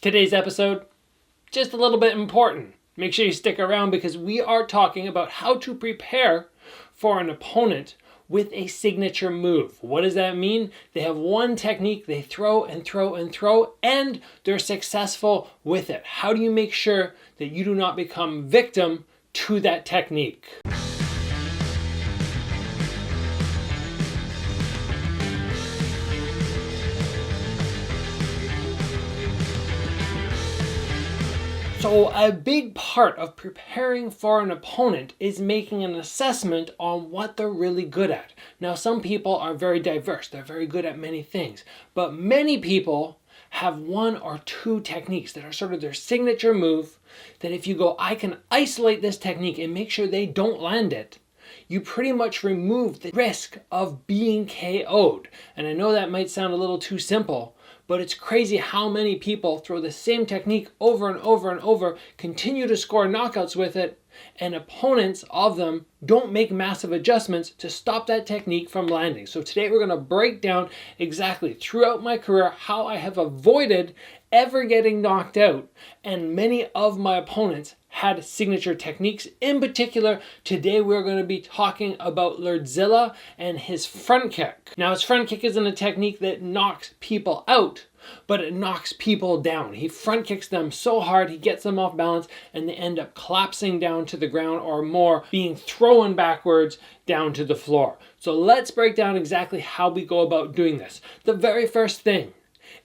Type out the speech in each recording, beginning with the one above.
Today's episode, just a little bit important. Make sure you stick around because we are talking about how to prepare for an opponent with a signature move. What does that mean? They have one technique, they throw and throw and throw, and they're successful with it. How do you make sure that you do not become victim to that technique? So a big part of preparing for an opponent is making an assessment on what they're really good at. Now, some people are very diverse. They're very good at many things. But many people have one or two techniques that are sort of their signature move that if you go, I can isolate this technique and make sure they don't land it, you pretty much remove the risk of being KO'd. And I know that might sound a little too simple, but it's crazy how many people throw the same technique over and over and over, continue to score knockouts with it, and opponents of them don't make massive adjustments to stop that technique from landing. So today we're going to break down exactly throughout my career how I have avoided ever getting knocked out, and many of my opponents had signature techniques. In particular, today we're going to be talking about Lerdsila and his front kick. Now, his front kick isn't a technique that knocks people out, but it knocks people down. He front kicks them so hard, he gets them off balance, and they end up collapsing down to the ground, or more, being thrown backwards down to the floor. So let's break down exactly how we go about doing this. The very first thing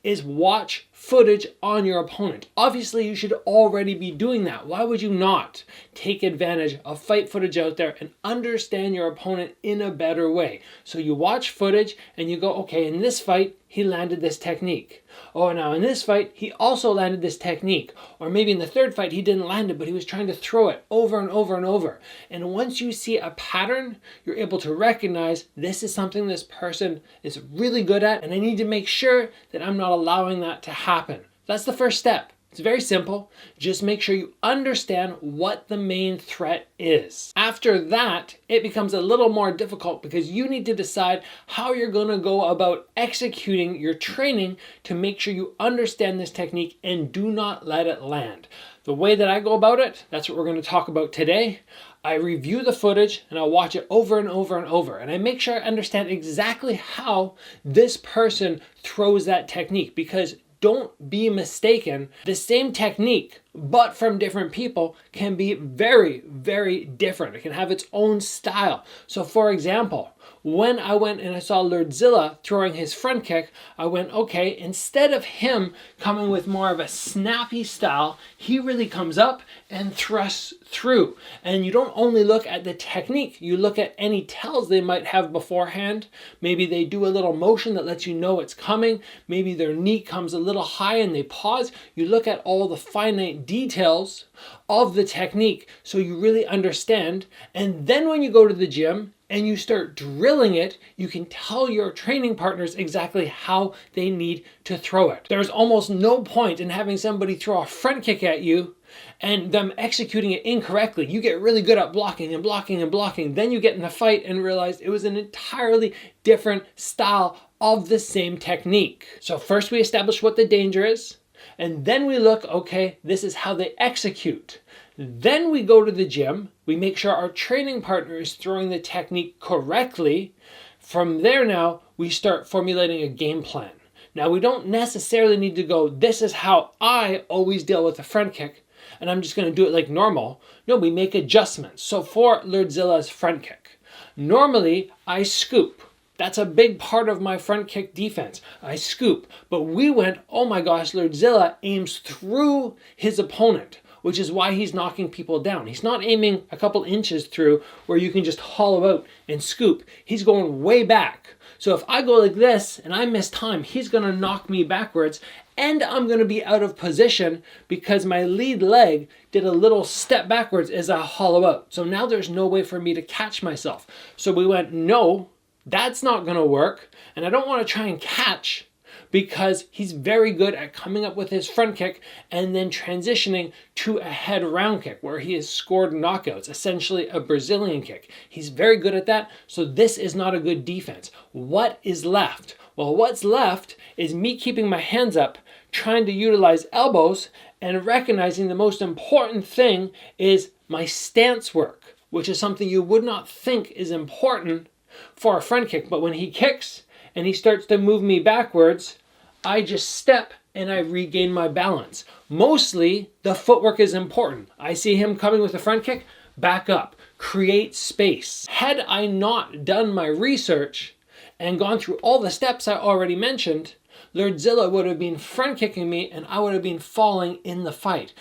is watch footage on your opponent. Obviously, you should already be doing that. Why would you not take advantage of fight footage out there and understand your opponent in a better way? So you watch footage and you go, okay, in this fight, he landed this technique. Oh, now in this fight, he also landed this technique. Or maybe in the third fight, he didn't land it, but he was trying to throw it over and over and over. And once you see a pattern, you're able to recognize this is something this person is really good at, and I need to make sure that I'm not allowing that to happen. That's the first step. It's very simple. Just make sure you understand what the main threat is. After that, it becomes a little more difficult because you need to decide how you're going to go about executing your training to make sure you understand this technique and do not let it land. The way that I go about it, that's what we're going to talk about today. I review the footage and I watch it over and over and over. And I make sure I understand exactly how this person throws that technique, because don't be mistaken, the same technique, but from different people, can be very, very different. It can have its own style. So for example, when I went and I saw Lerdsila throwing his front kick, I went, okay, instead of him coming with more of a snappy style, he really comes up and thrusts through. And you don't only look at the technique, you look at any tells they might have beforehand. Maybe they do a little motion that lets you know it's coming. Maybe their knee comes a little high and they pause. You look at all the finite details of the technique so you really understand. And then when you go to the gym and you start drilling it, you can tell your training partners exactly how they need to throw it. There's almost no point in having somebody throw a front kick at you and them executing it incorrectly. You get really good at blocking and blocking and blocking. Then you get in a fight and realize it was an entirely different style of the same technique. So first we establish what the danger is, and then we look, okay, this is how they execute. Then we go to the gym, we make sure our training partner is throwing the technique correctly. From there now, we start formulating a game plan. Now, we don't necessarily need to go, this is how I always deal with a front kick, and I'm just going to do it like normal. No, we make adjustments. So for Lerdzila's front kick, normally I scoop. That's a big part of my front kick defense. I scoop. But we went, oh my gosh, Lerdsila aims through his opponent, which is why he's knocking people down. He's not aiming a couple inches through where you can just hollow out and scoop. He's going way back. So if I go like this and I miss time, he's going to knock me backwards, and I'm going to be out of position because my lead leg did a little step backwards as I hollow out. So now there's no way for me to catch myself. So we went, no, that's not going to work, and I don't want to try and catch, because he's very good at coming up with his front kick and then transitioning to a head round kick where he has scored knockouts, essentially a Brazilian kick. He's very good at that, so this is not a good defense. What is left? Well, what's left is me keeping my hands up, trying to utilize elbows and recognizing the most important thing is my stance work, which is something you would not think is important for a front kick. But when he kicks and he starts to move me backwards, I just step and I regain my balance. Mostly the footwork is important. I see him coming with a front kick, back up, create space. Had I not done my research and gone through all the steps I already mentioned, Lerdsila would have been front kicking me and I would have been falling in the fight.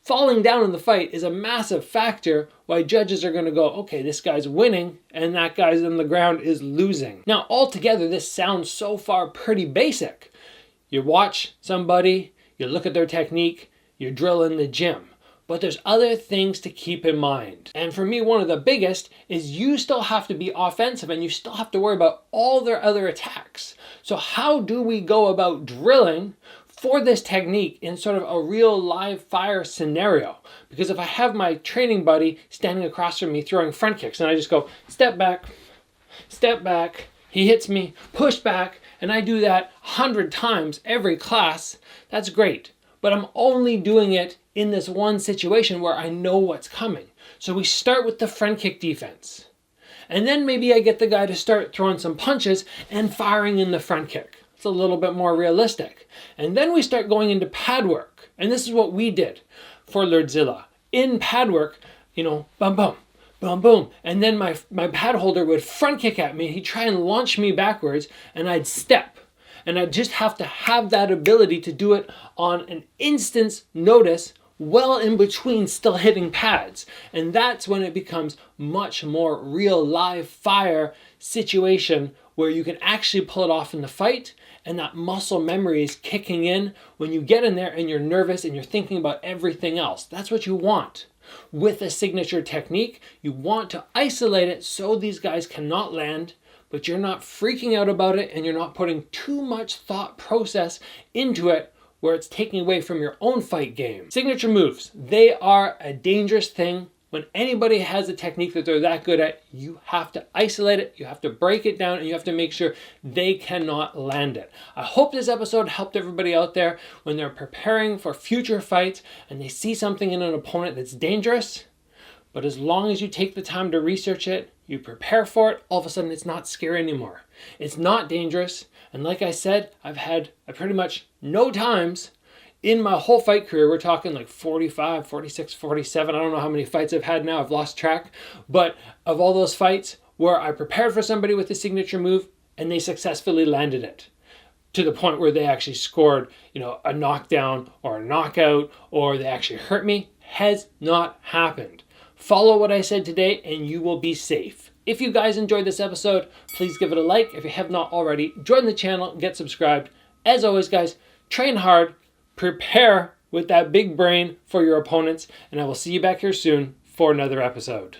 Falling down in the fight is a massive factor why judges are going to go, okay, this guy's winning and that guy's on the ground is losing. Now, altogether, this sounds so far pretty basic. You watch somebody, you look at their technique, you drill in the gym. But there's other things to keep in mind. And for me, one of the biggest is you still have to be offensive and you still have to worry about all their other attacks. So how do we go about drilling for this technique in sort of a real live fire scenario? Because if I have my training buddy standing across from me throwing front kicks and I just go step back, he hits me, push back, and I do that 100 times every class, that's great. But I'm only doing it in this one situation where I know what's coming. So we start with the front kick defense. And then maybe I get the guy to start throwing some punches and firing in the front kick. It's a little bit more realistic. And then we start going into pad work. And this is what we did for Lerdsila. In pad work, bum, bum, boom, boom. And then my pad holder would front kick at me. He'd try and launch me backwards and I'd step. And I just have to have that ability to do it on an instant's notice, well in between still hitting pads. And that's when it becomes much more real live fire situation where you can actually pull it off in the fight. And that muscle memory is kicking in when you get in there and you're nervous and you're thinking about everything else. That's what you want. With a signature technique, you want to isolate it so these guys cannot land, but you're not freaking out about it and you're not putting too much thought process into it where it's taking away from your own fight game. Signature moves, they are a dangerous thing. When anybody has a technique that they're that good at, you have to isolate it, you have to break it down, and you have to make sure they cannot land it. I hope this episode helped everybody out there when they're preparing for future fights and they see something in an opponent that's dangerous. But as long as you take the time to research it, you prepare for it, all of a sudden it's not scary anymore. It's not dangerous. And like I said, I've pretty much no times in my whole fight career, we're talking like 45, 46, 47. I don't know how many fights I've had now. I've lost track. But of all those fights where I prepared for somebody with a signature move and they successfully landed it to the point where they actually scored, a knockdown or a knockout, or they actually hurt me, has not happened. Follow what I said today and you will be safe. If you guys enjoyed this episode, please give it a like. If you have not already, join the channel and get subscribed. As always, guys, train hard, prepare with that big brain for your opponents, and I will see you back here soon for another episode.